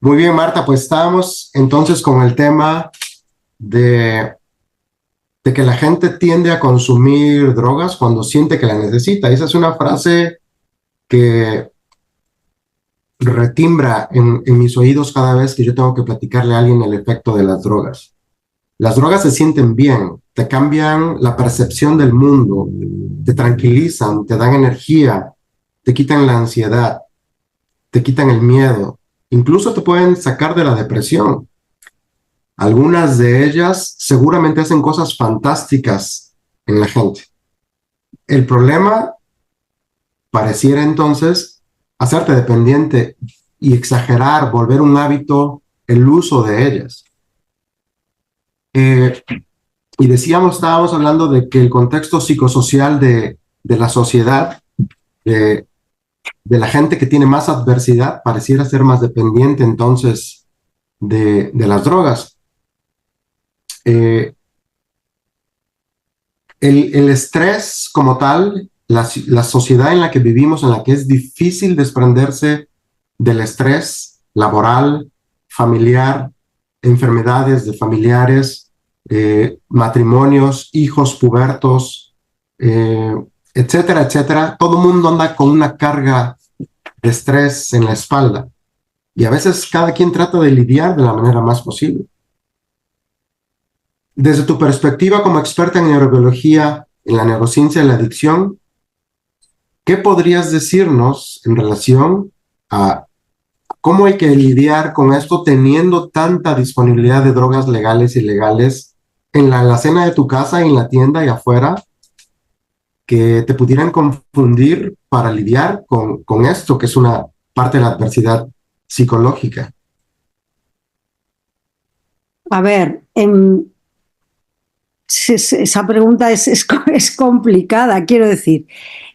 Muy bien, Marta, pues estábamos entonces con el tema de, de que la gente tiende a consumir drogas cuando siente que la necesita. Esa es una frase que retimbra en mis oídos cada vez que yo tengo que platicarle a alguien el efecto de las drogas. Las drogas se sienten bien, te cambian la percepción del mundo, te tranquilizan, te dan energía, te quitan la ansiedad, te quitan el miedo, incluso te pueden sacar de la depresión. Algunas de ellas seguramente hacen cosas fantásticas en la gente. El problema pareciera entonces hacerte dependiente y exagerar, volver un hábito el uso de ellas. Y estábamos hablando de que el contexto psicosocial de la sociedad, de la gente que tiene más adversidad, pareciera ser más dependiente entonces de las drogas. El estrés como tal, la sociedad en la que vivimos, en la que es difícil desprenderse del estrés laboral, familiar, enfermedades de familiares, matrimonios, hijos pubertos, etcétera, etcétera. Todo el mundo anda con una carga de estrés en la espalda y a veces cada quien trata de lidiar de la manera más posible. Desde tu perspectiva como experta en neurobiología, en la neurociencia de la adicción, ¿qué podrías decirnos en relación a cómo hay que lidiar con esto teniendo tanta disponibilidad de drogas legales y ilegales en la alacena de tu casa, en la tienda y afuera, que te pudieran confundir para lidiar con esto, que es una parte de la adversidad psicológica? A ver, esa pregunta es complicada, quiero decir,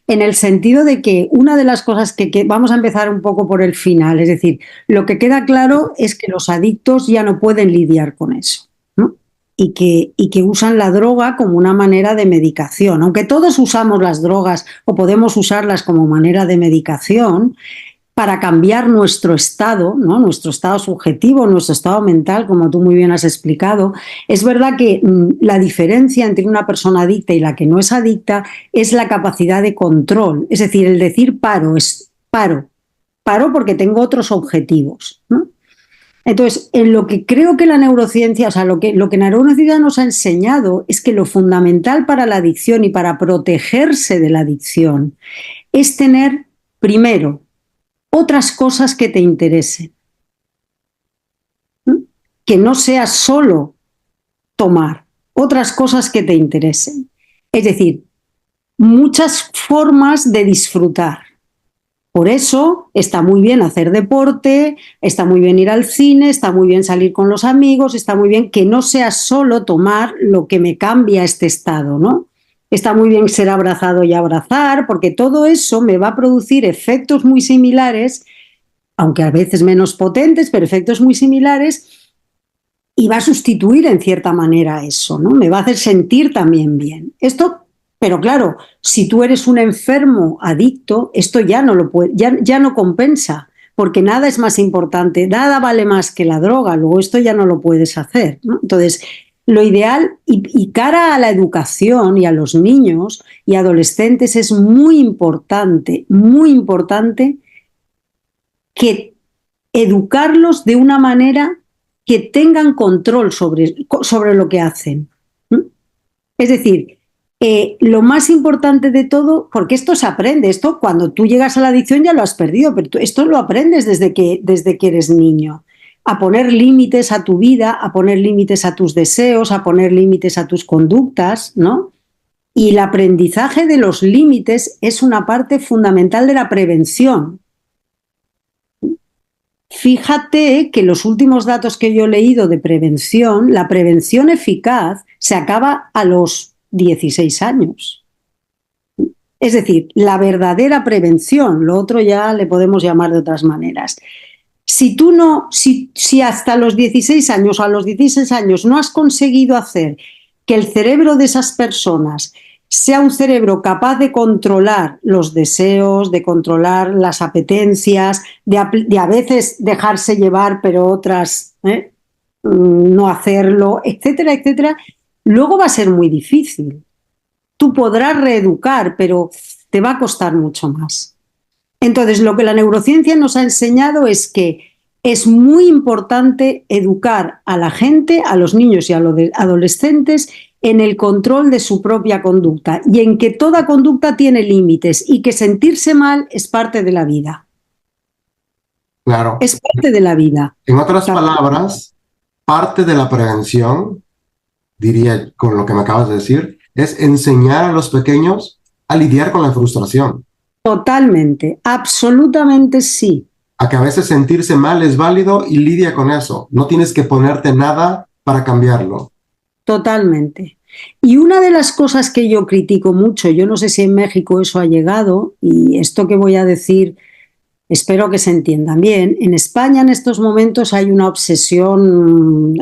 en el sentido de que una de las cosas que vamos a empezar un poco por el final, es decir, lo que queda claro es que los adictos ya no pueden lidiar con eso, ¿no? Y que usan la droga como una manera de medicación. Aunque todos usamos las drogas o podemos usarlas como manera de medicación, para cambiar nuestro estado, ¿no? Nuestro estado subjetivo, nuestro estado mental, como tú muy bien has explicado. Es verdad que la diferencia entre una persona adicta y la que no es adicta es la capacidad de control. Es decir, el decir paro es paro porque tengo otros objetivos, ¿no? Entonces, en lo que creo que la neurociencia, o sea, lo que la neurociencia nos ha enseñado es que lo fundamental para la adicción y para protegerse de la adicción es tener, primero, otras cosas que te interesen. Que no sea solo tomar, otras cosas que te interesen. Es decir, muchas formas de disfrutar. Por eso está muy bien hacer deporte, está muy bien ir al cine, está muy bien salir con los amigos, está muy bien que no sea solo tomar lo que me cambia este estado, ¿no? Está muy bien ser abrazado y abrazar, porque todo eso me va a producir efectos muy similares, aunque a veces menos potentes, pero efectos muy similares, y va a sustituir en cierta manera eso, ¿no? Me va a hacer sentir también bien. Esto, pero claro, si tú eres un enfermo adicto, esto ya no lo puede, ya no compensa, porque nada es más importante, nada vale más que la droga, luego esto ya no lo puedes hacer, ¿no? Entonces, lo ideal, y cara a la educación y a los niños y adolescentes, es muy importante que educarlos de una manera que tengan control sobre lo que hacen. Es decir, lo más importante de todo, porque esto se aprende, esto cuando tú llegas a la adicción ya lo has perdido, pero esto lo aprendes desde que eres niño. A poner límites a tu vida, a poner límites a tus deseos, a poner límites a tus conductas, ¿no? Y el aprendizaje de los límites es una parte fundamental de la prevención. Fíjate que los últimos datos que yo he leído de prevención, la prevención eficaz se acaba a los 16 años. Es decir, la verdadera prevención, lo otro ya le podemos llamar de otras maneras. Si hasta los 16 años o a los 16 años no has conseguido hacer que el cerebro de esas personas sea un cerebro capaz de controlar los deseos, de controlar las apetencias, de a veces dejarse llevar, pero otras no hacerlo, etcétera, etcétera, luego va a ser muy difícil. Tú podrás reeducar, pero te va a costar mucho más. Entonces, lo que la neurociencia nos ha enseñado es que es muy importante educar a la gente, a los niños y a los adolescentes, en el control de su propia conducta y en que toda conducta tiene límites y que sentirse mal es parte de la vida. Claro. Es parte de la vida. En otras palabras, parte de la prevención, diría con lo que me acabas de decir, es enseñar a los pequeños a lidiar con la frustración. Totalmente, absolutamente sí. A que a veces sentirse mal es válido y lidia con eso. No tienes que ponerte nada para cambiarlo. Totalmente. Y una de las cosas que yo critico mucho, yo no sé si en México eso ha llegado, y esto que voy a decir espero que se entiendan bien, en España en estos momentos hay una obsesión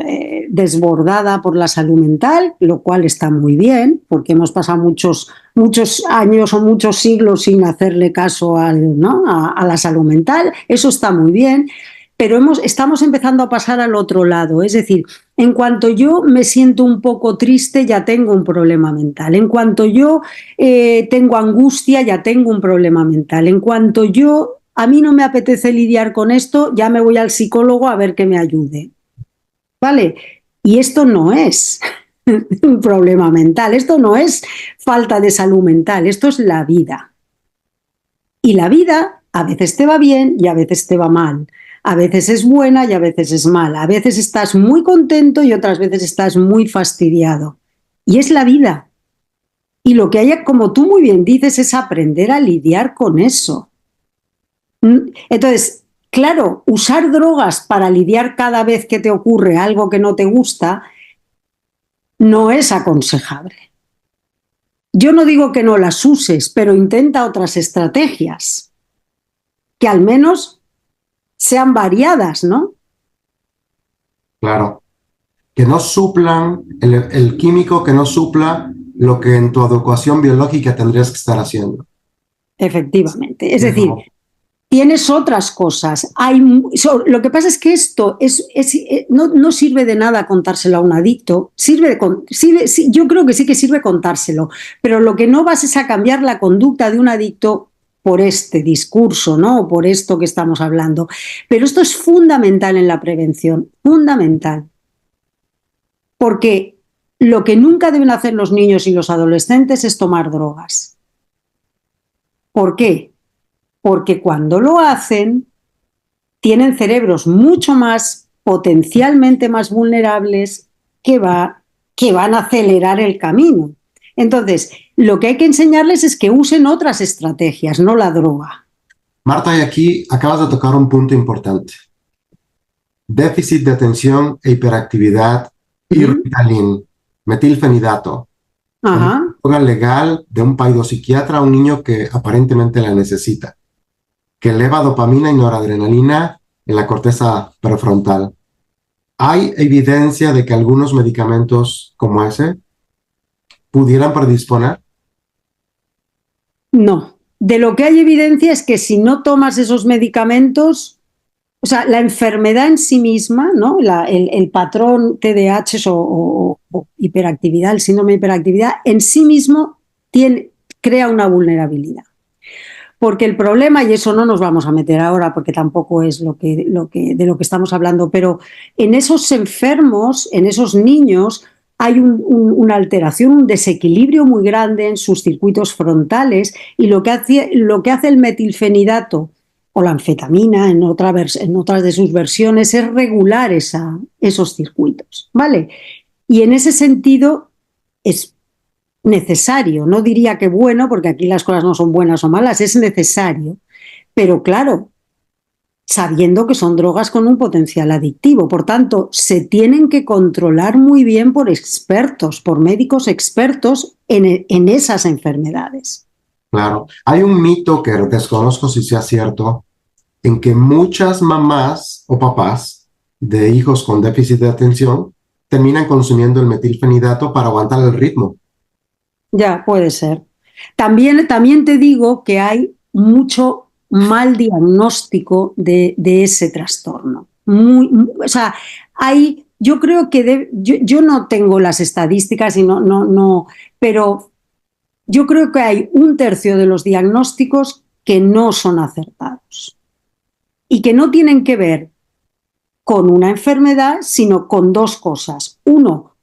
desbordada por la salud mental, lo cual está muy bien, porque hemos pasado muchos años o muchos siglos sin hacerle caso ¿no? a la salud mental, eso está muy bien, pero estamos empezando a pasar al otro lado, es decir, en cuanto yo me siento un poco triste, ya tengo un problema mental. En cuanto yo tengo angustia, ya tengo un problema mental. En cuanto a mí no me apetece lidiar con esto, ya me voy al psicólogo a ver que me ayude. ¿Vale? Y esto no es un problema mental, esto no es falta de salud mental, esto es la vida. Y la vida a veces te va bien y a veces te va mal. A veces es buena y a veces es mala. A veces estás muy contento y otras veces estás muy fastidiado. Y es la vida. Y lo que hay, como tú muy bien dices, es aprender a lidiar con eso. Entonces, claro, usar drogas para lidiar cada vez que te ocurre algo que no te gusta no es aconsejable. Yo no digo que no las uses, pero intenta otras estrategias que al menos sean variadas, ¿no? Claro. Que no suplan, el químico que no supla lo que en tu adecuación biológica tendrías que estar haciendo. Efectivamente. Es decir, tienes otras cosas. Lo que pasa es que esto no sirve de nada contárselo a un adicto. Yo creo que sí que sirve contárselo, pero lo que no vas es a cambiar la conducta de un adicto por este discurso, ¿no? O por esto que estamos hablando. Pero esto es fundamental en la prevención, fundamental. Porque lo que nunca deben hacer los niños y los adolescentes es tomar drogas. ¿Por qué? Porque cuando lo hacen, tienen cerebros mucho más, potencialmente más vulnerables, que van a acelerar el camino. Entonces, lo que hay que enseñarles es que usen otras estrategias, no la droga. Marta, y aquí acabas de tocar un punto importante. Déficit de atención e hiperactividad y Ritalin, metilfenidato. Ajá. Una droga legal de un pseudopsiquiatra a un niño que aparentemente la necesita, que eleva dopamina y noradrenalina en la corteza prefrontal. ¿Hay evidencia de que algunos medicamentos como ese pudieran predisponer? No. De lo que hay evidencia es que si no tomas esos medicamentos, o sea, la enfermedad en sí misma, ¿no? El patrón TDAH o hiperactividad, el síndrome de hiperactividad, en sí mismo crea una vulnerabilidad. Porque el problema, y eso no nos vamos a meter ahora porque tampoco es de lo que estamos hablando, pero en esos enfermos, en esos niños, hay una alteración, un desequilibrio muy grande en sus circuitos frontales y lo que hace el metilfenidato o la anfetamina en otras de sus versiones es regular esos circuitos, ¿vale? Y en ese sentido es necesario, no diría que bueno, porque aquí las cosas no son buenas o malas, es necesario, pero claro, sabiendo que son drogas con un potencial adictivo, por tanto, se tienen que controlar muy bien por expertos, por médicos expertos en esas enfermedades. Claro, hay un mito que desconozco si sea cierto, en que muchas mamás o papás de hijos con déficit de atención terminan consumiendo el metilfenidato para aguantar el ritmo. Ya, puede ser. También te digo que hay mucho mal diagnóstico de ese trastorno. O sea, yo creo que yo no tengo las estadísticas y no, pero yo creo que hay un tercio de los diagnósticos que no son acertados y que no tienen que ver con una enfermedad, sino con dos cosas. Uno,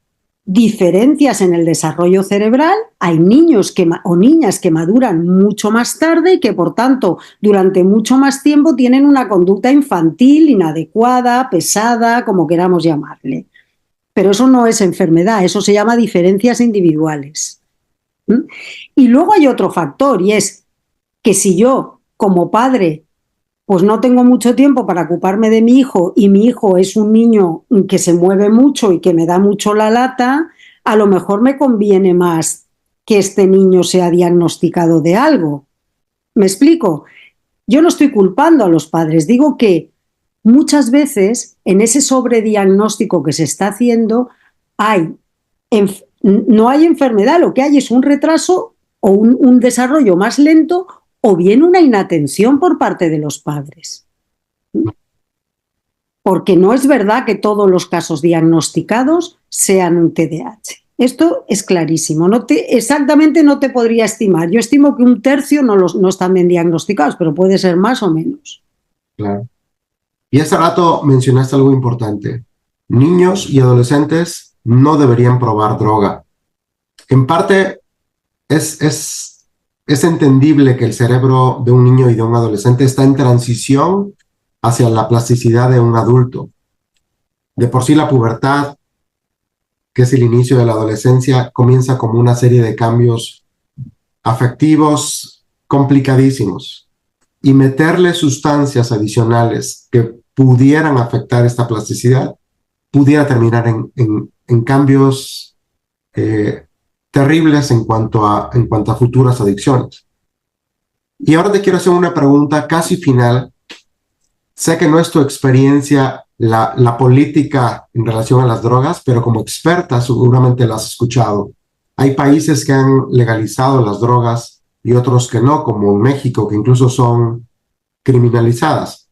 diferencias en el desarrollo cerebral. Hay niños o niñas que maduran mucho más tarde y que, por tanto, durante mucho más tiempo tienen una conducta infantil, inadecuada, pesada, como queramos llamarle. Pero eso no es enfermedad, eso se llama diferencias individuales. Y luego hay otro factor, y es que si yo, como padre, pues no tengo mucho tiempo para ocuparme de mi hijo y mi hijo es un niño que se mueve mucho y que me da mucho la lata, a lo mejor me conviene más que este niño sea diagnosticado de algo. ¿Me explico? Yo no estoy culpando a los padres, digo que muchas veces en ese sobrediagnóstico que se está haciendo no hay enfermedad, lo que hay es un retraso o un desarrollo más lento o bien una inatención por parte de los padres. Porque no es verdad que todos los casos diagnosticados sean un TDAH. Esto es clarísimo. Exactamente no te podría estimar. Yo estimo que un tercio no están bien diagnosticados, pero puede ser más o menos. Claro. Y hace rato mencionaste algo importante. Niños y adolescentes no deberían probar droga. En parte es entendible que el cerebro de un niño y de un adolescente está en transición hacia la plasticidad de un adulto. De por sí la pubertad, que es el inicio de la adolescencia, comienza como una serie de cambios afectivos complicadísimos. Y meterle sustancias adicionales que pudieran afectar esta plasticidad, pudiera terminar en cambios terribles en cuanto a futuras adicciones. Y ahora te quiero hacer una pregunta casi final. Sé que no es tu experiencia la política en relación a las drogas, pero como experta seguramente la has escuchado. Hay países que han legalizado las drogas y otros que no, como México, que incluso son criminalizadas.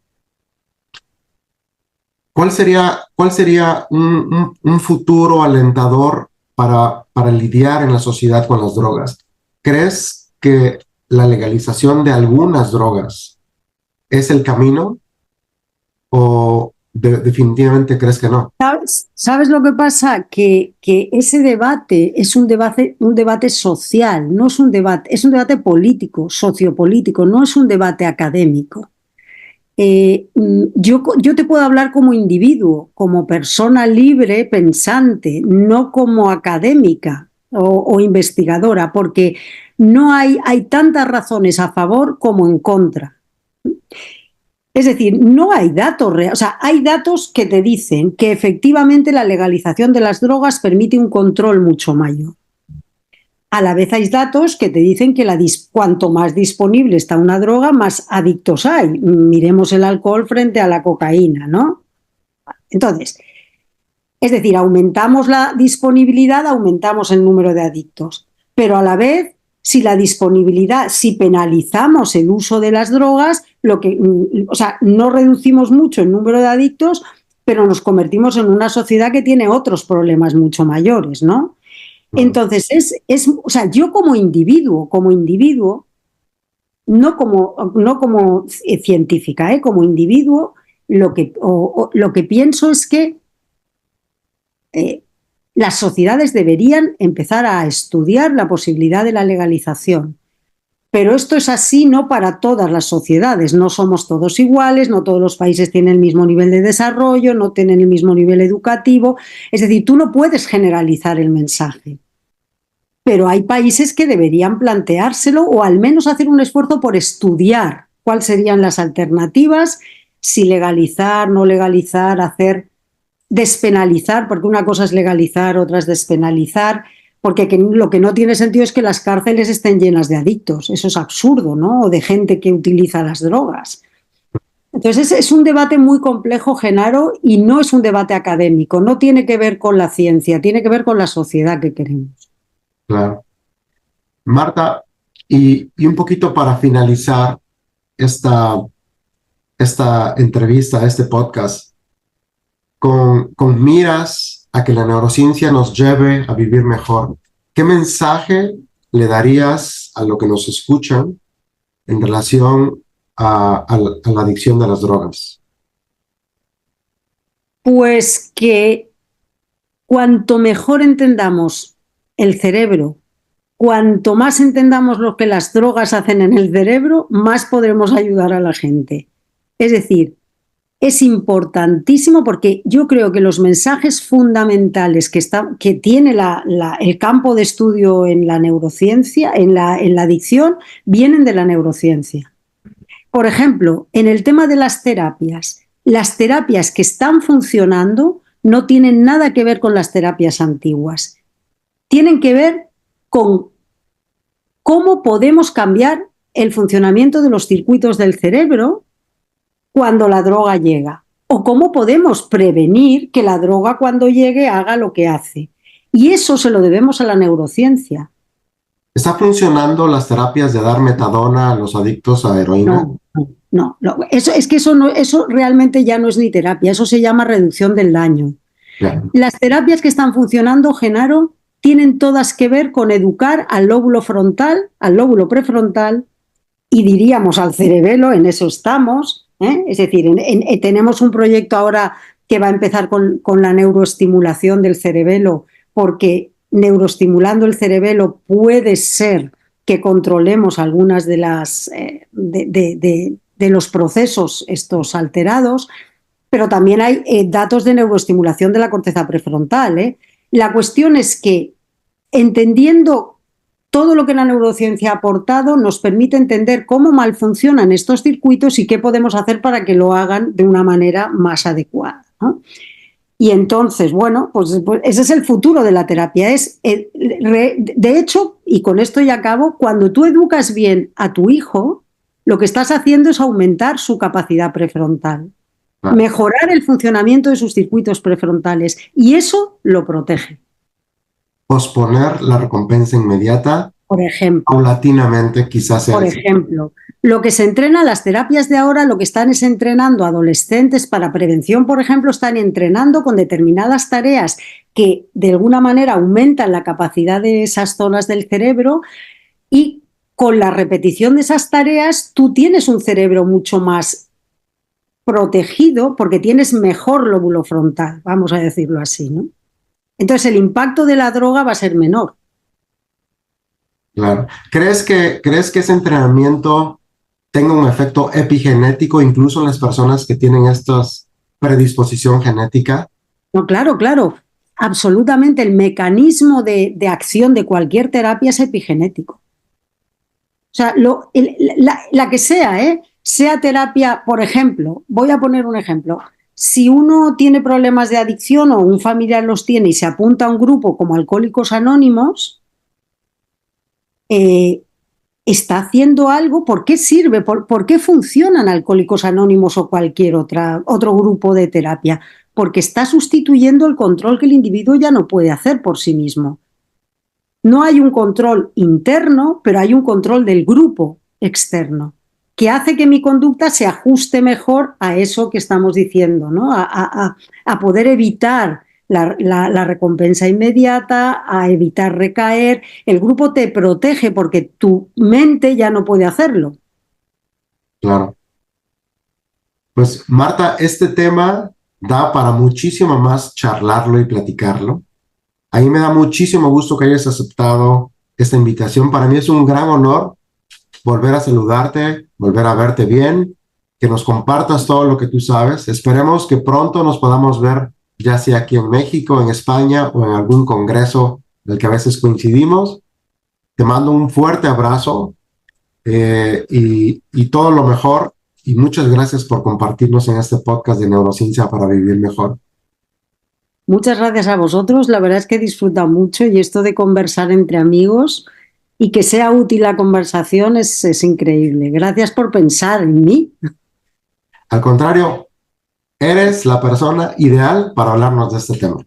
¿Cuál sería un futuro alentador para lidiar en la sociedad con las drogas? ¿Crees que la legalización de algunas drogas es el camino o definitivamente crees que no? ¿Sabes lo que pasa? Que ese debate es un debate social, no es un debate político, sociopolítico, no es un debate académico. Yo te puedo hablar como individuo, como persona libre, pensante, no como académica o investigadora, porque no hay tantas razones a favor como en contra. Es decir, no hay datos reales, o sea, hay datos que te dicen que efectivamente la legalización de las drogas permite un control mucho mayor. A la vez hay datos que te dicen que cuanto más disponible está una droga, más adictos hay. Miremos el alcohol frente a la cocaína, ¿no? Entonces, es decir, aumentamos la disponibilidad, aumentamos el número de adictos, pero a la vez, si penalizamos el uso de las drogas, no reducimos mucho el número de adictos, pero nos convertimos en una sociedad que tiene otros problemas mucho mayores, ¿no? Entonces, yo como individuo, no como científica, como individuo, lo que pienso es que las sociedades deberían empezar a estudiar la posibilidad de la legalización. Pero esto es así no para todas las sociedades, no somos todos iguales, no todos los países tienen el mismo nivel de desarrollo, no tienen el mismo nivel educativo, es decir, tú no puedes generalizar el mensaje. Pero hay países que deberían planteárselo o al menos hacer un esfuerzo por estudiar cuáles serían las alternativas, si legalizar, no legalizar, despenalizar, porque una cosa es legalizar, otra es despenalizar, porque lo que no tiene sentido es que las cárceles estén llenas de adictos, eso es absurdo, ¿no? O de gente que utiliza las drogas. Entonces es un debate muy complejo, Genaro, y no es un debate académico, no tiene que ver con la ciencia, tiene que ver con la sociedad que queremos. Claro. Marta, y un poquito para finalizar esta, esta entrevista, este podcast, con miras a que la neurociencia nos lleve a vivir mejor, ¿qué mensaje le darías a lo que nos escuchan en relación a la adicción de las drogas? Pues que cuanto mejor entendamos el cerebro, cuanto más entendamos lo que las drogas hacen en el cerebro, más podremos ayudar a la gente. Es decir, es importantísimo porque yo creo que los mensajes fundamentales que tiene el campo de estudio en la neurociencia, en la adicción, vienen de la neurociencia. Por ejemplo, en el tema de las terapias que están funcionando no tienen nada que ver con las terapias antiguas. Tienen que ver con cómo podemos cambiar el funcionamiento de los circuitos del cerebro cuando la droga llega, o cómo podemos prevenir que la droga cuando llegue haga lo que hace. Y eso se lo debemos a la neurociencia. ¿Está funcionando las terapias de dar metadona a los adictos a heroína? No. Eso realmente ya no es ni terapia, eso se llama reducción del daño. Claro. Las terapias que están funcionando, Genaro, tienen todas que ver con educar al lóbulo frontal, al lóbulo prefrontal y diríamos al cerebelo, en eso estamos. Es decir, tenemos un proyecto ahora que va a empezar con la neuroestimulación del cerebelo, porque neuroestimulando el cerebelo puede ser que controlemos algunas de las de los procesos estos alterados, pero también hay datos de neuroestimulación de la corteza prefrontal. La cuestión es que, entendiendo todo lo que la neurociencia ha aportado, nos permite entender cómo mal funcionan estos circuitos y qué podemos hacer para que lo hagan de una manera más adecuada, ¿no? Y entonces, bueno, pues ese es el futuro de la terapia. De hecho, y con esto ya acabo, cuando tú educas bien a tu hijo, lo que estás haciendo es aumentar su capacidad prefrontal, mejorar el funcionamiento de sus circuitos prefrontales, y eso lo protege. Posponer la recompensa inmediata, por ejemplo, paulatinamente quizás sea. Por ejemplo, lo que se entrena, las terapias de ahora, lo que están es entrenando a adolescentes para prevención, por ejemplo, están entrenando con determinadas tareas que de alguna manera aumentan la capacidad de esas zonas del cerebro, y con la repetición de esas tareas tú tienes un cerebro mucho más protegido porque tienes mejor lóbulo frontal, vamos a decirlo así, ¿no? Entonces el impacto de la droga va a ser menor. Claro. ¿Crees que ese entrenamiento tenga un efecto epigenético incluso en las personas que tienen esta predisposición genética? No, claro. Absolutamente. El mecanismo de acción de cualquier terapia es epigenético. O sea, la que sea, sea terapia, por ejemplo, voy a poner un ejemplo. Si uno tiene problemas de adicción o un familiar los tiene y se apunta a un grupo como Alcohólicos Anónimos, está haciendo algo. ¿Por qué sirve? ¿Por qué funcionan Alcohólicos Anónimos o cualquier otro grupo de terapia? Porque está sustituyendo el control que el individuo ya no puede hacer por sí mismo. No hay un control interno, pero hay un control del grupo externo, que hace que mi conducta se ajuste mejor a eso que estamos diciendo, ¿no? A poder evitar la recompensa inmediata, a evitar recaer. El grupo te protege porque tu mente ya no puede hacerlo. Claro. Pues Marta, este tema da para muchísimo más charlarlo y platicarlo. A mí me da muchísimo gusto que hayas aceptado esta invitación. Para mí es un gran honor volver a saludarte, volver a verte bien, que nos compartas todo lo que tú sabes. Esperemos que pronto nos podamos ver, ya sea aquí en México, en España o en algún congreso del que a veces coincidimos. Te mando un fuerte abrazo y todo lo mejor. Y muchas gracias por compartirnos en este podcast de Neurociencia para Vivir Mejor. Muchas gracias a vosotros. La verdad es que he disfrutado mucho, y esto de conversar entre amigos y que sea útil la conversación es increíble. Gracias por pensar en mí. Al contrario, eres la persona ideal para hablarnos de este tema.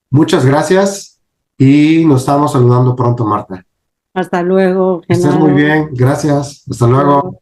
Muchas gracias y nos estamos saludando pronto, Marta. Hasta luego, Que estés muy Genaro. bien, gracias. Hasta luego.